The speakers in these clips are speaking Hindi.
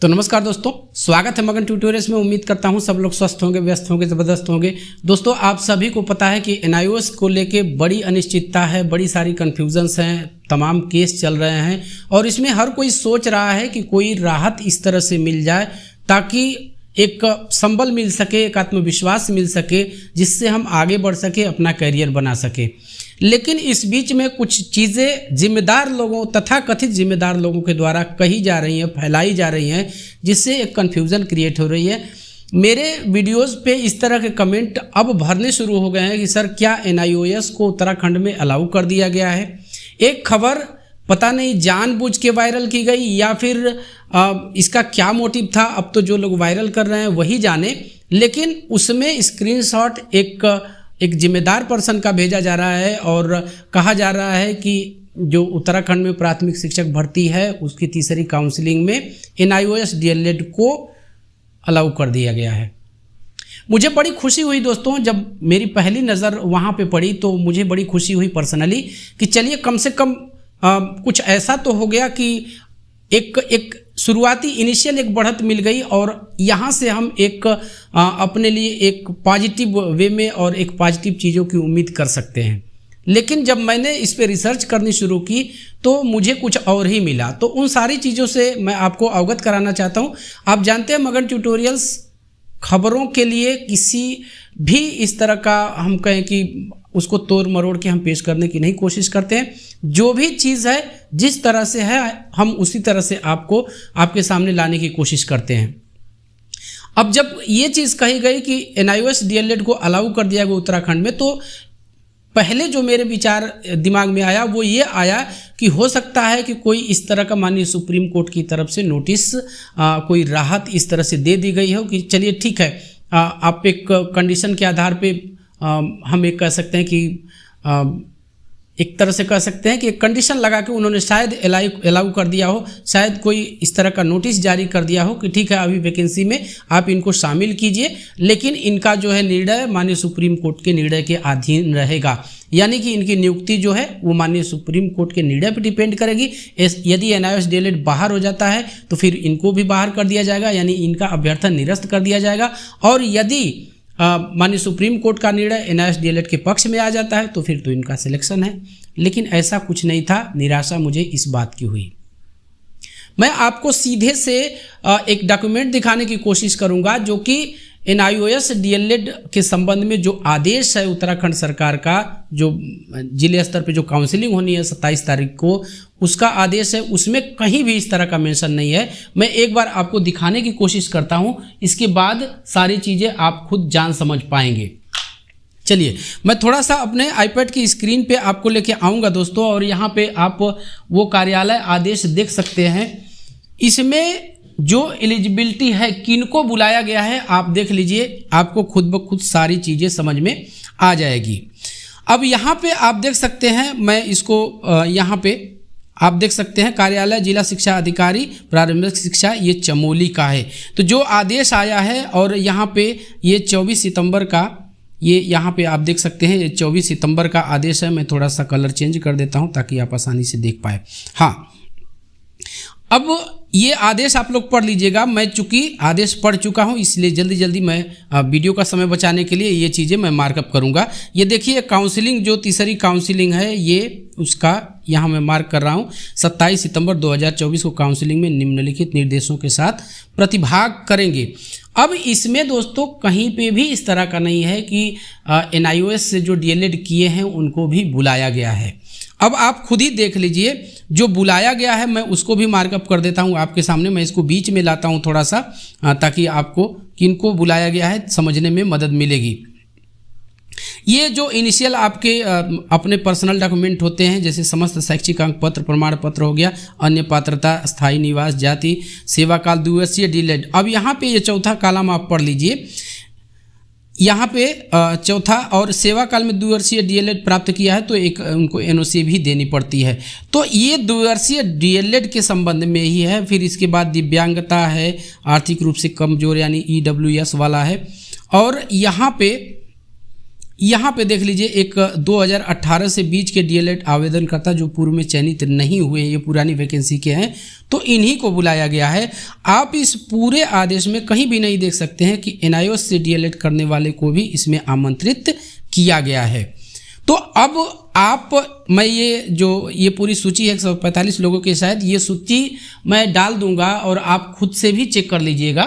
तो नमस्कार दोस्तों, स्वागत है मगन ट्यूटोरियल्स में। उम्मीद करता हूं सब लोग स्वस्थ होंगे, व्यस्त होंगे, ज़बरदस्त होंगे। दोस्तों, आप सभी को पता है कि एनआईओएस को लेके बड़ी अनिश्चितता है, बड़ी सारी कन्फ्यूजन्स हैं, तमाम केस चल रहे हैं और इसमें हर कोई सोच रहा है कि कोई राहत इस तरह से मिल जाए ताकि एक संबल मिल सके, एक आत्मविश्वास मिल सके, जिससे हम आगे बढ़ सके, अपना करियर बना सके। लेकिन इस बीच में कुछ चीज़ें जिम्मेदार लोगों, तथा कथित जिम्मेदार लोगों के द्वारा कही जा रही हैं, फैलाई जा रही हैं, जिससे एक कन्फ्यूज़न क्रिएट हो रही है। मेरे वीडियोस पे इस तरह के कमेंट अब भरने शुरू हो गए हैं कि सर क्या एनआईओएस को उत्तराखंड में अलाउ कर दिया गया है। एक खबर पता नहीं जानबूझ के वायरल की गई या फिर इसका क्या मोटिव था, अब तो जो लोग वायरल कर रहे हैं वही जाने। लेकिन उसमें स्क्रीनशॉट एक जिम्मेदार पर्सन का भेजा जा रहा है और कहा जा रहा है कि जो उत्तराखंड में प्राथमिक शिक्षक भर्ती है उसकी तीसरी काउंसलिंग में एनआईओएस डीएलएड को अलाउ कर दिया गया है। मुझे बड़ी खुशी हुई दोस्तों, जब मेरी पहली नज़र वहाँ पे पड़ी तो मुझे बड़ी खुशी हुई पर्सनली कि चलिए कम से कम कुछ ऐसा तो हो गया कि एक शुरुआती इनिशियल एक बढ़त मिल गई और यहाँ से हम एक अपने लिए एक पॉजिटिव वे में और एक पॉजिटिव चीज़ों की उम्मीद कर सकते हैं। लेकिन जब मैंने इस पे रिसर्च करनी शुरू की तो मुझे कुछ और ही मिला। तो उन सारी चीज़ों से मैं आपको अवगत कराना चाहता हूँ। आप जानते हैं मगन ट्यूटोरियल्स खबरों के लिए किसी भी इस तरह का हम कहें कि उसको तोड़ मरोड़ के हम पेश करने की नहीं कोशिश करते हैं। जो भी चीज़ है जिस तरह से है हम उसी तरह से आपको आपके सामने लाने की कोशिश करते हैं। अब जब ये चीज़ कही गई कि एनआईओएस डीएलएड को अलाउ कर दिया गया उत्तराखंड में, तो पहले जो मेरे विचार दिमाग में आया वो ये आया कि हो सकता है कि कोई इस तरह का माननीय सुप्रीम कोर्ट की तरफ से नोटिस कोई राहत इस तरह से दे दी गई हो कि चलिए ठीक है, आप एक कंडीशन के आधार पे हम एक कह सकते हैं कि एक तरह से कह सकते हैं कि एक कंडीशन लगा के उन्होंने शायद अलाउ कर दिया हो, शायद कोई इस तरह का नोटिस जारी कर दिया हो कि ठीक है अभी वैकेंसी में आप इनको शामिल कीजिए, लेकिन इनका जो है निर्णय माननीय सुप्रीम कोर्ट के निर्णय के अधीन रहेगा। यानी कि इनकी नियुक्ति जो है वो माननीय सुप्रीम कोर्ट के निर्णय पर डिपेंड करेगी। यदि एनआईओएस डीएलएड बाहर हो जाता है तो फिर इनको भी बाहर कर दिया जाएगा, यानी इनका अभ्यर्थन निरस्त कर दिया जाएगा। और यदि माननीय सुप्रीम कोर्ट का निर्णय एनआईओएस डीएलएड के पक्ष में आ जाता है तो फिर तो इनका सिलेक्शन है। लेकिन ऐसा कुछ नहीं था। निराशा मुझे इस बात की हुई। मैं आपको सीधे से एक डॉक्यूमेंट दिखाने की कोशिश करूंगा जो कि एनआईओएस डीएलएड के संबंध में जो आदेश है उत्तराखंड सरकार का, जो जिले स्तर पे जो काउंसलिंग होनी है 27 तारीख को, उसका आदेश है। उसमें कहीं भी इस तरह का मेंशन नहीं है। मैं एक बार आपको दिखाने की कोशिश करता हूं, इसके बाद सारी चीज़ें आप खुद जान समझ पाएंगे। चलिए मैं थोड़ा सा अपने आईपैड की स्क्रीन पे आपको लेके आऊँगा दोस्तों, और यहाँ पे आप वो कार्यालय आदेश देख सकते हैं। इसमें जो एलिजिबिलिटी है, किनको बुलाया गया है, आप देख लीजिए, आपको खुद ब खुद सारी चीज़ें समझ में आ जाएगी। अब यहाँ पे आप देख सकते हैं, मैं इसको यहाँ पे आप देख सकते हैं कार्यालय जिला शिक्षा अधिकारी प्रारंभिक शिक्षा, ये चमोली का है। तो जो आदेश आया है और यहाँ पे ये 24 सितंबर का, ये यहाँ पे आप देख सकते हैं ये 24 सितंबर का आदेश है। मैं थोड़ा सा कलर चेंज कर देता हूँ ताकि आप आसानी से देख पाए। हाँ, अब ये आदेश आप लोग पढ़ लीजिएगा। मैं चूंकि आदेश पढ़ चुका हूँ इसलिए जल्दी जल्दी मैं वीडियो का समय बचाने के लिए ये चीज़ें मैं मार्कअप करूँगा। ये देखिए काउंसलिंग, जो तीसरी काउंसलिंग है, ये उसका यहाँ मैं मार्क कर रहा हूँ। 27 सितंबर 2024 को काउंसलिंग में निम्नलिखित निर्देशों के साथ प्रतिभाग करेंगे। अब इसमें दोस्तों कहीं पे भी इस तरह का नहीं है कि एनआईओएस से जो डीएलएड किए हैं उनको भी बुलाया गया है। अब आप खुद ही देख लीजिए, जो बुलाया गया है मैं उसको भी मार्कअप कर देता हूं आपके सामने। मैं इसको बीच में लाता हूं थोड़ा सा, ताकि आपको किनको बुलाया गया है समझने में मदद मिलेगी। ये जो इनिशियल आपके अपने पर्सनल डॉक्यूमेंट होते हैं, जैसे समस्त शैक्षिक अंक पत्र, प्रमाण पत्र हो गया, अन्य पात्रता, स्थायी निवास, जाति, सेवा काल, द्विवर्षीय डीएलएड। अब यहाँ पे ये चौथा कॉलम आप पढ़ लीजिए। यहाँ पे चौथा, और सेवा काल में द्विवर्षीय डीएलएड प्राप्त किया है तो एक उनको एनओसी भी देनी पड़ती है। तो ये द्विवर्षीय डीएलएड के संबंध में ही है। फिर इसके बाद दिव्यांगता है, आर्थिक रूप से कमजोर यानी ईडब्ल्यूएस वाला है। और यहाँ पे यहाँ पे देख लीजिए, एक 2018 से बीच के डीएलएड आवेदनकर्ता जो पूर्व में चयनित नहीं हुए, ये पुरानी वैकेंसी के हैं, तो इन्हीं को बुलाया गया है। आप इस पूरे आदेश में कहीं भी नहीं देख सकते हैं कि एनआईओएस से डीएलएड करने वाले को भी इसमें आमंत्रित किया गया है। तो अब मैं ये पूरी सूची है 145 लोगों की, शायद ये सूची मैं डाल दूंगा और आप खुद से भी चेक कर लीजिएगा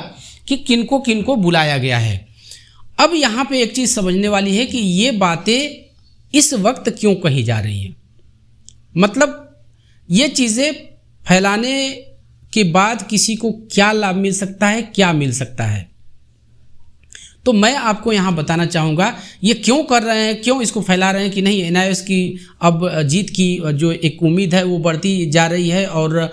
कि किनको किनको बुलाया गया है। अब यहाँ पे एक चीज़ समझने वाली है कि ये बातें इस वक्त क्यों कही जा रही हैं, मतलब ये चीज़ें फैलाने के बाद किसी को क्या लाभ मिल सकता है, क्या मिल सकता है। तो मैं आपको यहाँ बताना चाहूँगा ये क्यों कर रहे हैं, क्यों इसको फैला रहे हैं कि नहीं एनआईओएस की अब जीत की जो एक उम्मीद है वो बढ़ती जा रही है, और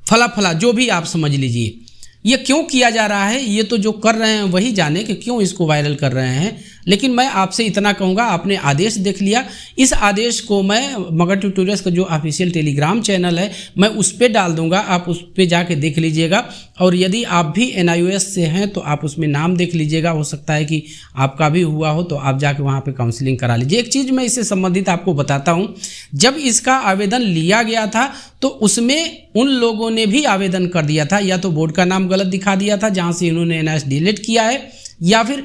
फला जो भी आप समझ लीजिए, ये क्यों किया जा रहा है, ये तो जो कर रहे हैं वही जाने कि क्यों इसको वायरल कर रहे हैं। लेकिन मैं आपसे इतना कहूँगा, आपने आदेश देख लिया, इस आदेश को मैं मगध ट्यूटोरियल्स का जो ऑफिशियल टेलीग्राम चैनल है मैं उस पर डाल दूंगा, आप उस पर जाके देख लीजिएगा। और यदि आप भी एनआईओएस से हैं तो आप उसमें नाम देख लीजिएगा, हो सकता है कि आपका भी हुआ हो, तो आप जाके वहाँ पे काउंसलिंग करा लीजिए। एक चीज़ मैं इससे संबंधित आपको बताता हूँ, जब इसका आवेदन लिया गया था तो उसमें उन लोगों ने भी आवेदन कर दिया था, या तो बोर्ड का नाम गलत दिखा दिया था जहाँ से इन्होंने एनआईओएस डीएलएड किया है, या फिर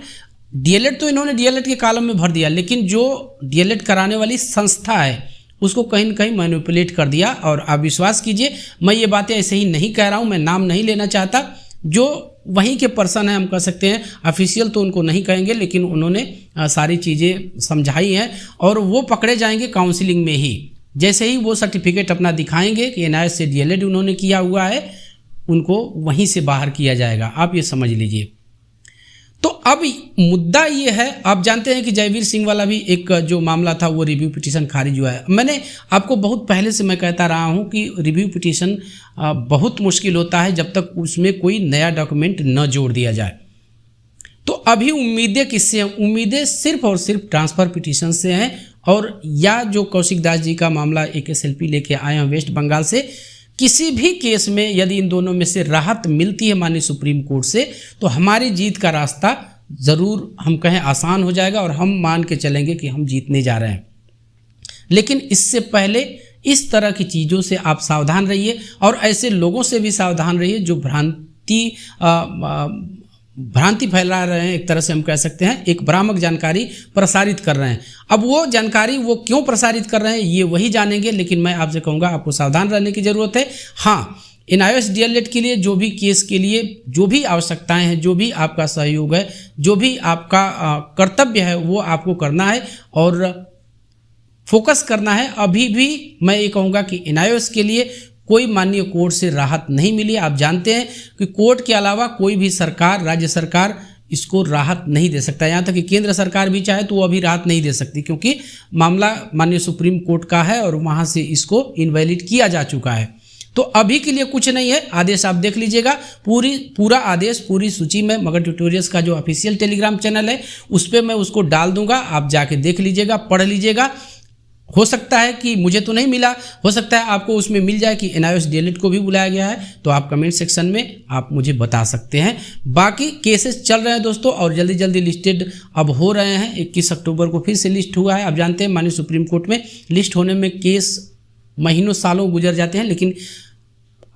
डीएलएड तो इन्होंने डीएलएड के कॉलम में भर दिया, लेकिन जो डीएलएड कराने वाली संस्था है उसको कहीं न कहीं मैनिपुलेट कर दिया। और आप विश्वास कीजिए, मैं ये बातें ऐसे ही नहीं कह रहा हूँ, मैं नाम नहीं लेना चाहता, जो वहीं के पर्सन हैं, हम कह सकते हैं ऑफिशियल तो उनको नहीं कहेंगे, लेकिन उन्होंने सारी चीज़ें समझाई हैं और वो पकड़े जाएंगे काउंसलिंग में ही। जैसे ही वो सर्टिफिकेट अपना दिखाएंगे कि एनआईओएस से डीएलएड उन्होंने किया हुआ है, उनको वहीं से बाहर किया जाएगा, आप ये समझ लीजिए। तो अब मुद्दा ये है, आप जानते हैं कि जयवीर सिंह वाला भी एक जो मामला था वो रिव्यू पिटीशन खारिज हुआ है। मैंने आपको बहुत पहले से मैं कहता रहा हूँ कि रिव्यू पिटीशन बहुत मुश्किल होता है जब तक उसमें कोई नया डॉक्यूमेंट न जोड़ दिया जाए। तो अभी उम्मीदें किससे हैं? उम्मीदें सिर्फ और सिर्फ ट्रांसफ़र पिटीशन से हैं, और या जो कौशिक दास जी का मामला एक SLP लेके आए हैं वेस्ट बंगाल से, किसी भी केस में यदि इन दोनों में से राहत मिलती है माननीय सुप्रीम कोर्ट से, तो हमारी जीत का रास्ता ज़रूर हम कहें आसान हो जाएगा और हम मान के चलेंगे कि हम जीतने जा रहे हैं। लेकिन इससे पहले इस तरह की चीज़ों से आप सावधान रहिए, और ऐसे लोगों से भी सावधान रहिए जो भ्रांति फैला रहे हैं, एक तरह से हम कह सकते हैं एक भ्रामक जानकारी प्रसारित कर रहे हैं। अब वो जानकारी वो क्यों प्रसारित कर रहे हैं ये वही जानेंगे, लेकिन मैं आपसे कहूँगा आपको सावधान रहने की ज़रूरत है। हाँ, एनआईओएस डीएलएड के लिए जो भी केस के लिए जो भी आवश्यकताएं हैं, जो भी आपका सहयोग है, जो भी आपका कर्तव्य है, वो आपको करना है और फोकस करना है। अभी भी मैं ये कहूँगा कि एनआईओएस के लिए कोई माननीय कोर्ट से राहत नहीं मिली। आप जानते हैं कि कोर्ट के अलावा कोई भी सरकार, राज्य सरकार इसको राहत नहीं दे सकता। यहाँ तक कि केंद्र सरकार भी चाहे तो वो अभी राहत नहीं दे सकती, क्योंकि मामला माननीय सुप्रीम कोर्ट का है और वहाँ से इसको इनवैलिड किया जा चुका है। तो अभी के लिए कुछ नहीं है, आदेश आप देख लीजिएगा, पूरा आदेश पूरी सूची में मगध ट्यूटोरियल्स का जो ऑफिशियल टेलीग्राम चैनल है उस पर मैं उसको डाल दूंगा, आप जाके देख लीजिएगा, पढ़ लीजिएगा। हो सकता है कि मुझे तो नहीं मिला, हो सकता है आपको उसमें मिल जाए कि एनआईओएस डीएलएड को भी बुलाया गया है, तो आप कमेंट सेक्शन में आप मुझे बता सकते हैं। बाकी केसेस चल रहे हैं दोस्तों, और जल्दी जल्दी लिस्टेड अब हो रहे हैं। 21 अक्टूबर को फिर से लिस्ट हुआ है। आप जानते हैं माननीय सुप्रीम कोर्ट में लिस्ट होने में केस महीनों सालों गुजर जाते हैं, लेकिन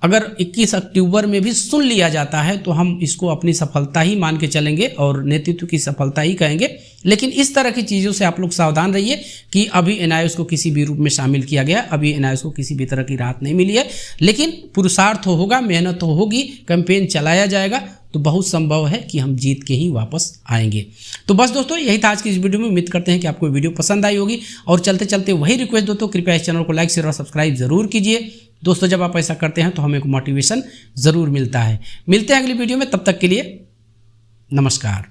अगर 21 अक्टूबर में भी सुन लिया जाता है तो हम इसको अपनी सफलता ही मान के चलेंगे और नेतृत्व की सफलता ही कहेंगे। लेकिन इस तरह की चीज़ों से आप लोग सावधान रहिए कि अभी एनआईओएस को किसी भी रूप में शामिल किया गया, अभी एनआईओएस को किसी भी तरह की राहत नहीं मिली है। लेकिन पुरुषार्थ होगा, मेहनत होगी, कैंपेन चलाया जाएगा, तो बहुत संभव है कि हम जीत के ही वापस आएंगे। तो बस दोस्तों, यही था आज की इस वीडियो में। उम्मीद करते हैं कि आपको वीडियो पसंद आई होगी, और चलते चलते वही रिक्वेस्ट दोस्तों, कृपया इस चैनल को लाइक शेयर और सब्सक्राइब जरूर कीजिए दोस्तों। जब आप ऐसा करते हैं तो हमें मोटिवेशन ज़रूर मिलता है। मिलते हैं अगली वीडियो में, तब तक के लिए नमस्कार।